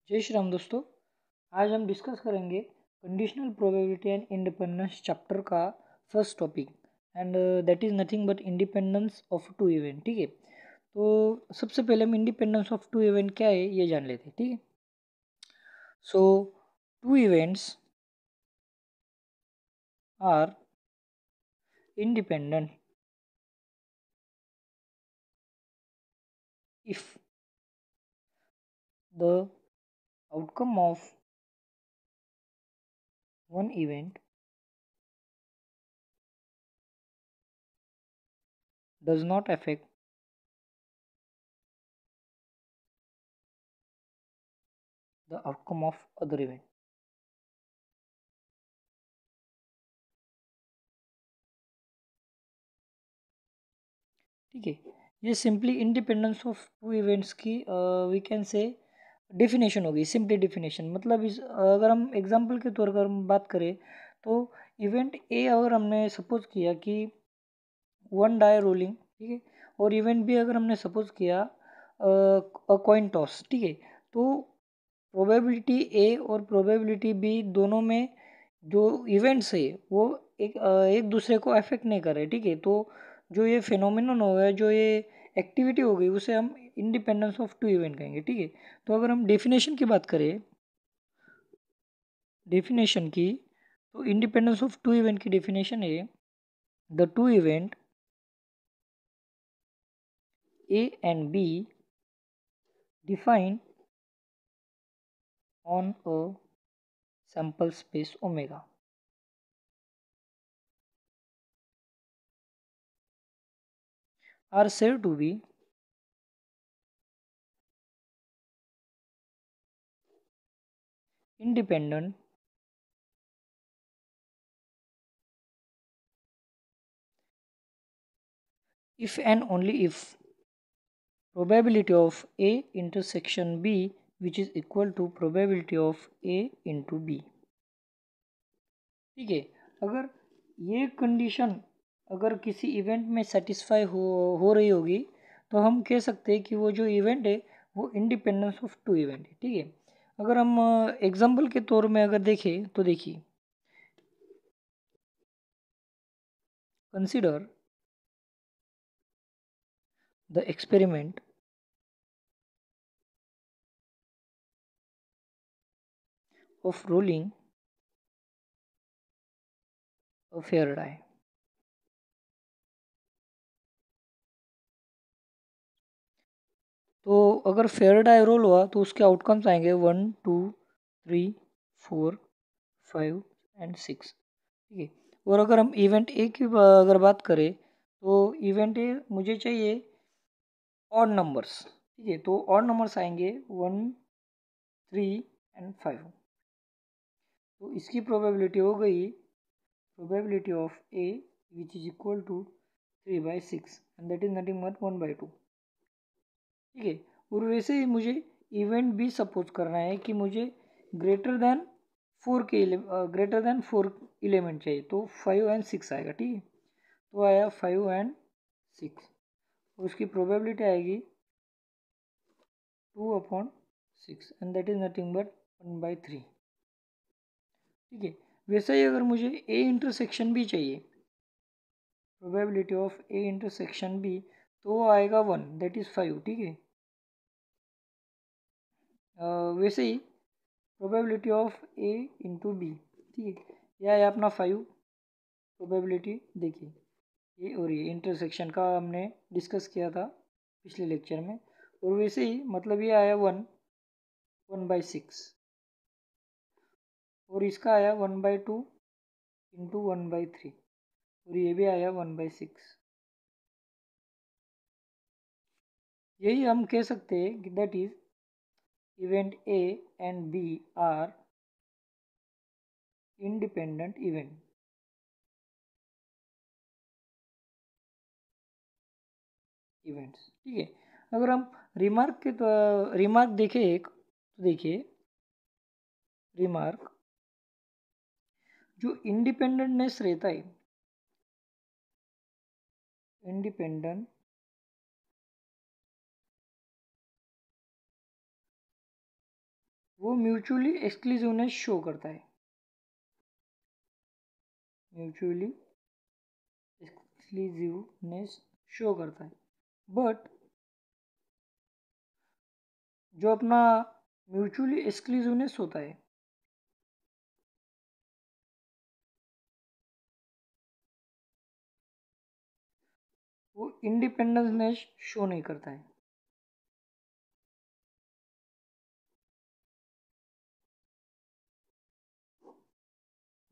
जय श्री राम दोस्तों। आज हम डिस्कस करेंगे conditional probability and independence chapter का first topic and that is nothing but independence of two event. ठीक है, तो सबसे पहले हम इंडिपेंडेंस ऑफ टू इवेंट क्या है ये जान लेते हैं। ठीक है, so two events are independent if the outcome of one event does not affect the outcome of other event। ठीक है, ये simply independence of two events की वी कैन से डेफिनेशन होगी। सिंपली डेफिनेशन मतलब इस अगर हम एग्जांपल के तौर पर हम बात करें तो इवेंट ए अगर हमने सपोज किया कि वन डाई रोलिंग, ठीक है, और इवेंट बी अगर हमने सपोज किया कॉइन टॉस, ठीक है, तो प्रोबेबिलिटी ए और प्रोबेबिलिटी बी दोनों में जो इवेंट्स है वो एक दूसरे को अफेक्ट नहीं कर रहे। ठीक है, तो जो ये फिनोमिनन हो गया, जो ये एक्टिविटी हो गई, उसे हम इंडिपेंडेंस ऑफ टू इवेंट कहेंगे। ठीक है, तो अगर हम डेफिनेशन की बात करें, डेफिनेशन की, तो इंडिपेंडेंस ऑफ टू इवेंट की डेफिनेशन है the two event A and B define on a sample space omega are said to be independent if and only if probability of A intersection B which is equal to probability of A into B। ठीक है, अगर ये condition अगर किसी event में satisfy हो रही होगी तो हम कह सकते हैं कि वो जो इवेंट है वो इंडिपेंडेंस ऑफ टू इवेंट है। ठीक है, अगर हम एग्जांपल के तौर में अगर देखें तो देखिए, consider the experiment of rolling a fair die. तो अगर फेयर डाई रोल हुआ तो उसके आउटकम्स आएंगे 1 2 3 4 5 एंड 6। ठीक है, और अगर हम इवेंट ए की अगर बात करें तो इवेंट ए मुझे चाहिए ऑड नंबर्स। ठीक है, तो ऑड नंबर्स आएंगे 1 3 एंड 5। तो इसकी प्रोबेबिलिटी हो गई probability of A which is equal to 3/6 and that is nothing but 1/2। ठीक है, और वैसे ही मुझे इवेंट भी सपोज करना है कि मुझे ग्रेटर देन 4 एलिमेंट चाहिए, तो 5 एंड 6 आएगा। ठीक है, तो आया 5 एंड 6 और उसकी प्रोबेबिलिटी आएगी 2/6 and that is nothing but 1/3। ठीक है, वैसे ही अगर मुझे ए इंटरसेक्शन भी चाहिए, प्रोबेबिलिटी ऑफ ए इंटरसेक्शन भी, तो वो आएगा 1 दैट इज 5। ठीक है, वैसे ही probability of A into B, ठीक है, यह है अपना 5 प्रोबेबिलिटी। देखिए, ये और ये इंटरसेक्शन का हमने डिस्कस किया था पिछले लेक्चर में, और वैसे ही मतलब ये आया 1/6 और इसका आया 1/2 इंटू 1/3 और ये भी आया 1/6। यही हम कह सकते हैं कि that is event A and B are independent events. ठीक है, अगर हम रिमार्क के तो रिमार्क देखें एक, तो देखिए रिमार्क जो इंडिपेंडेंटनेस रहता है, इंडिपेंडेंट वो म्यूचुअली एक्सक्लूसिवनेस शो करता है, म्यूचुअली एक्सक्लूसिवनेस शो करता है। बट जो अपना म्यूचुअली एक्सक्लूसिवनेस होता है वो इंडिपेंडेंस शो नहीं करता है।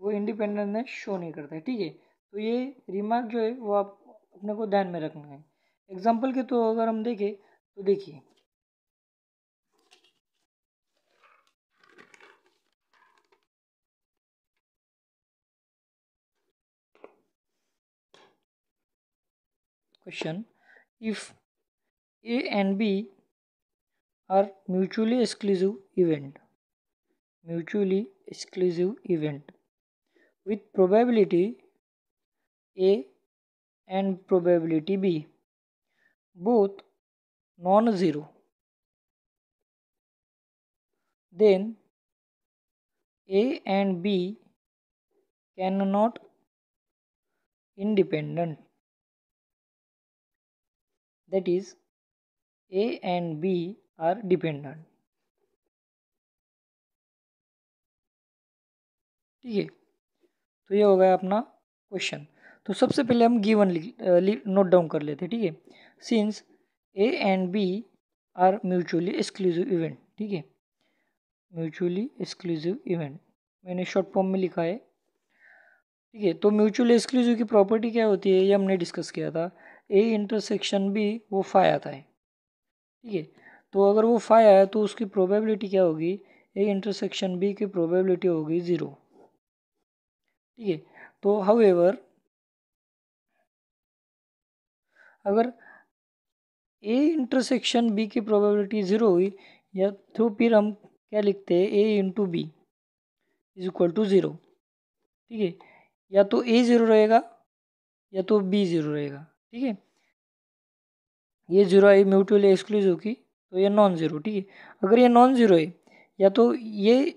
वो इंडिपेंडेंस शो नहीं करता है, ठीक है। तो ये रिमार्क जो है वो आप अपने को ध्यान में रखना है। एग्जाम्पल के तो अगर हम देखें तो देखिए, question, if A and B are mutually exclusive event with probability A and probability B both non-zero, then A and B cannot independent, that is A and B are dependent, ठीक है। तो ये हो गया अपना क्वेश्चन। तो सबसे पहले हम गिवन नोट डाउन कर लेते हैं, ठीक है। Since A and B are mutually exclusive event, ठीक है, म्यूचुअली एक्सक्लूसिव इवेंट मैंने शॉर्ट फॉर्म में लिखा है, ठीक है। तो म्यूचुअली एक्सक्लूसिव की प्रॉपर्टी क्या होती है ये हमने डिस्कस किया था। ए इंटरसेक्शन बी वो फाई आता है, ठीक है। तो अगर वो फाई आया तो उसकी प्रोबेबिलिटी क्या होगी, ए इंटरसेक्शन बी की प्रोबेबिलिटी होगी 0, ठीक है। तो हाउएवर अगर ए इंटरसेक्शन बी की प्रोबेबिलिटी 0 हुई या तो फिर हम क्या लिखते हैं, A into B is equal to 0, ठीक है। या तो ए 0 रहेगा या तो बी 0 रहेगा, ठीक है। ये 0 है म्यूचुअली एक्सक्लूसिव की, तो ये नॉन ज़ीरो, ठीक है। अगर ये नॉन ज़ीरो है या तो ये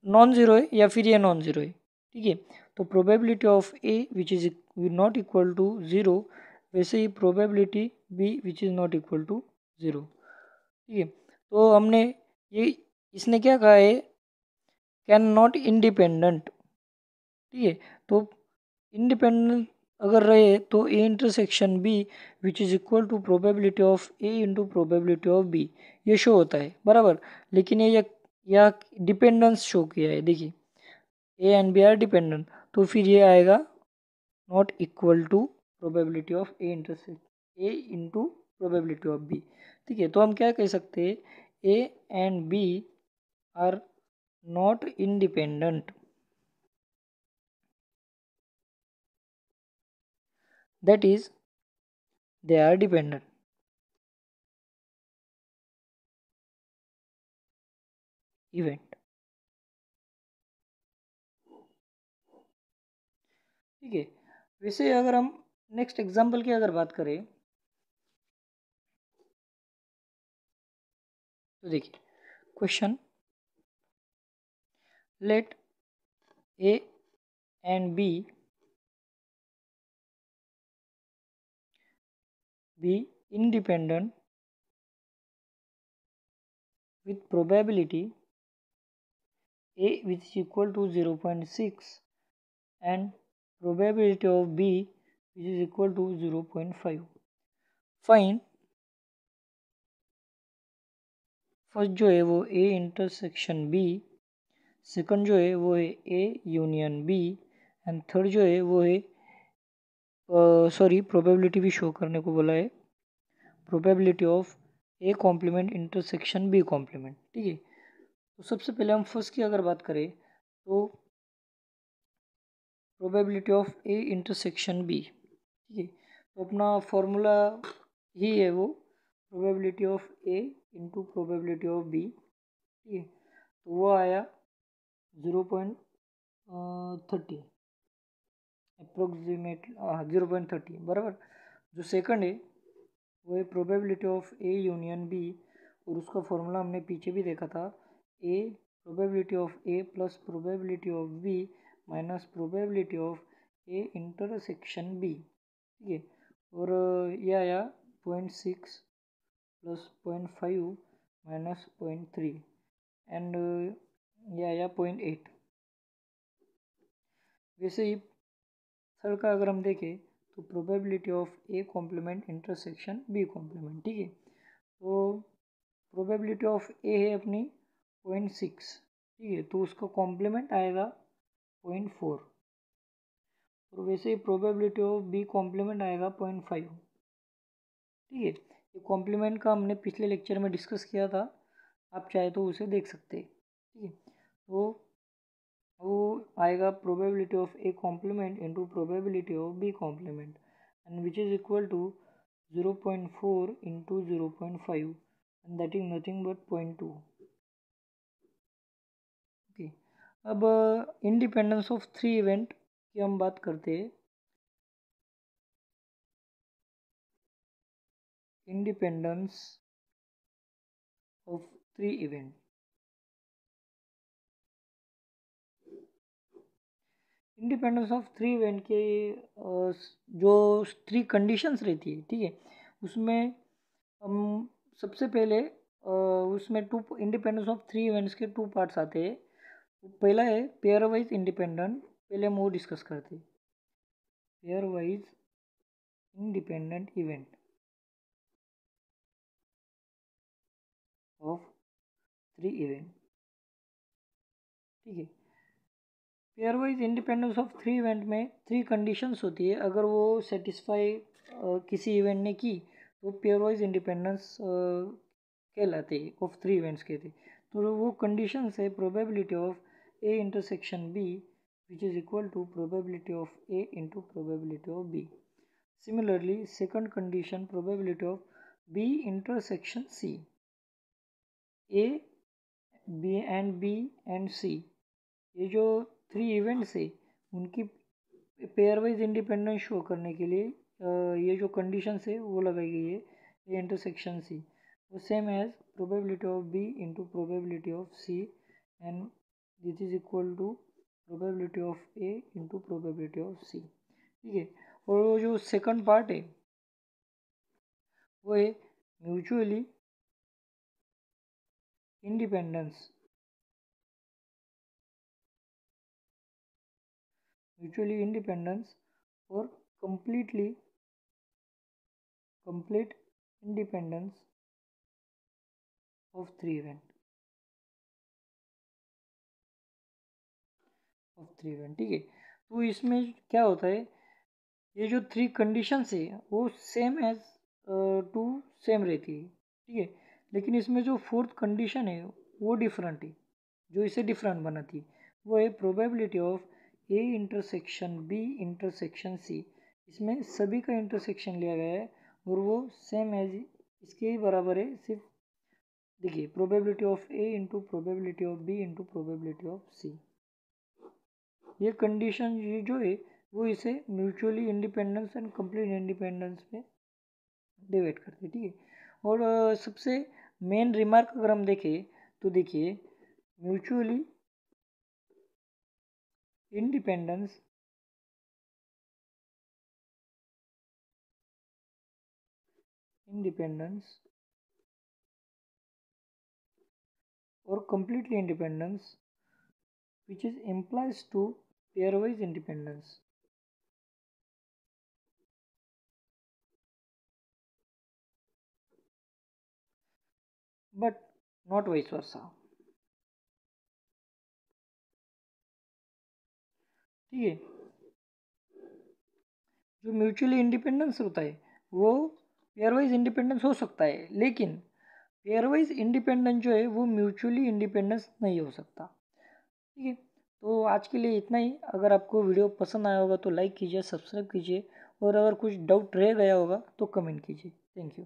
नॉन ज़ीरो है या फिर ये नॉन ज़ीरो है, ठीक है। तो probability of A which is not equal to 0, वैसे ही probability B which is not equal to 0, ठीक है। तो हमने ये इसने क्या कहा है, कैन नॉट इंडिपेंडेंट, ठीक है। तो इंडिपेंडेंट अगर रहे तो A intersection B which is equal to probability of A into probability of B, ये शो होता है बराबर। लेकिन ये या डिपेंडेंस शो किया है, देखिए A and B are dependent, तो फिर ये आएगा not equal to probability of A intersect A into probability of B, ठीक है। तो हम क्या कह सकते हैं, A and B are not independent, that is they are dependent event, ठीक है। वैसे अगर हम नेक्स्ट एग्जांपल की अगर बात करें तो देखिए, question, let A and B be independent with probability a which is equal to 0.6 and probability of b which is equal to 0.5. Find first जो है वो ए इंटरसेक्शन बी, सेकंड जो है वो है A union B, and third जो है वो है सॉरी प्रोबेबिलिटी भी शो करने को बोला है, probability of A complement intersection B complement, ठीक है। तो सबसे पहले हम फर्स्ट की अगर बात करें तो probability of A intersection B, ठीक है। तो अपना फॉर्मूला ही है वो probability of A into probability of B, ठीक है। तो वो आया 0.30 अप्रोक्सीमेट, 0.30 बराबर। जो सेकंड है वो है probability of A union B, और उसका फॉर्मूला हमने पीछे भी देखा था, A probability of A plus probability of B minus probability of A intersection B, ठीक है। और ये आया 0.6 प्लस 0.5 माइनस 0.3 एंड ये आया 0.8। वैसे ही थर्ड का अगर हम देखें तो probability of A complement intersection B complement, ठीक है। तो प्रोबेबिलिटी ऑफ ए है अपनी 0.6, ठीक है, तो उसका कॉम्प्लीमेंट आएगा 0.4। और वैसे ही प्रोबेबिलिटी ऑफ बी कॉम्प्लीमेंट आएगा 0.5, ठीक है। ये कॉम्प्लीमेंट का हमने पिछले लेक्चर में डिस्कस किया था, आप चाहे तो उसे देख सकते हैं, ठीक है। तो वो आएगा probability of A complement into probability of B complement and which is equal to 0.4 into 0.5 and that is nothing but 0.2, okay. अब इंडिपेंडेंस ऑफ थ्री इवेंट की हम बात करते हैं। Independence of three event, independence of three event के जो three conditions रहती है, ठीक है, उसमें हम सबसे पहले उसमें two independence of three events के टू पार्ट्स आते हैं। पहला है पेयर वाइज इंडिपेंडेंट, पहले हम वो डिस्कस करते हैं। Pair wise independent event of three event, ठीक है। Pair wise independence of three event में थ्री कंडीशंस होती है, अगर वो सेटिस्फाई किसी इवेंट ने की तो पेयर वाइज इंडिपेंडेंस कहलाते ऑफ थ्री इवेंट्स के थे। तो वो कंडीशंस है probability of A intersection B which is equal to probability of A into probability of B. Similarly second condition probability of B intersection C, A B and C, ये जो three events है उनकी pair wise independence show करने के लिए ये जो conditions है वो लगाई गई है, ये इंटरसेक्शन सी, वो same as probability of B into probability of C and this is equal to probability of A into probability of C, ठीक है। और वो जो सेकंड पार्ट है वो है म्यूचुअली इंडिपेंडेंस, म्यूचुअली इंडिपेंडेंस और complete independence of three event, ठीक है। तो इसमें क्या होता है, ये जो थ्री कंडीशंस है वो सेम एज टू सेम रहती है, ठीक है, लेकिन इसमें जो फोर्थ कंडीशन है वो डिफरेंट है, जो इसे डिफरेंट बनाती है वो है probability of A intersection B intersection C. इसमें सभी का इंटरसेक्शन लिया गया है और वो सेम एज इसके ही बराबर है, सिर्फ देखिए probability of A into probability of B into probability of C. ये कंडीशन ये जो है वो इसे mutually independence and complete independence में डिवाइड करते हैं, ठीक है। और सबसे मेन रिमार्क अगर हम देखें तो देखिए म्यूचुअली इंडिपेंडेंस और completely independence which is implies to pairwise independence, but not vice versa, ठीक है। जो म्यूचुअली इंडिपेंडेंस होता है वो पेयरवाइज इंडिपेंडेंस हो सकता है, लेकिन पेयरवाइज इंडिपेंडेंस जो है वो म्यूचुअली इंडिपेंडेंस नहीं हो सकता, ठीक है। तो आज के लिए इतना ही। अगर आपको वीडियो पसंद आया होगा तो लाइक कीजिए, सब्सक्राइब कीजिए और अगर कुछ डाउट रह गया होगा तो कमेंट कीजिए। Thank you.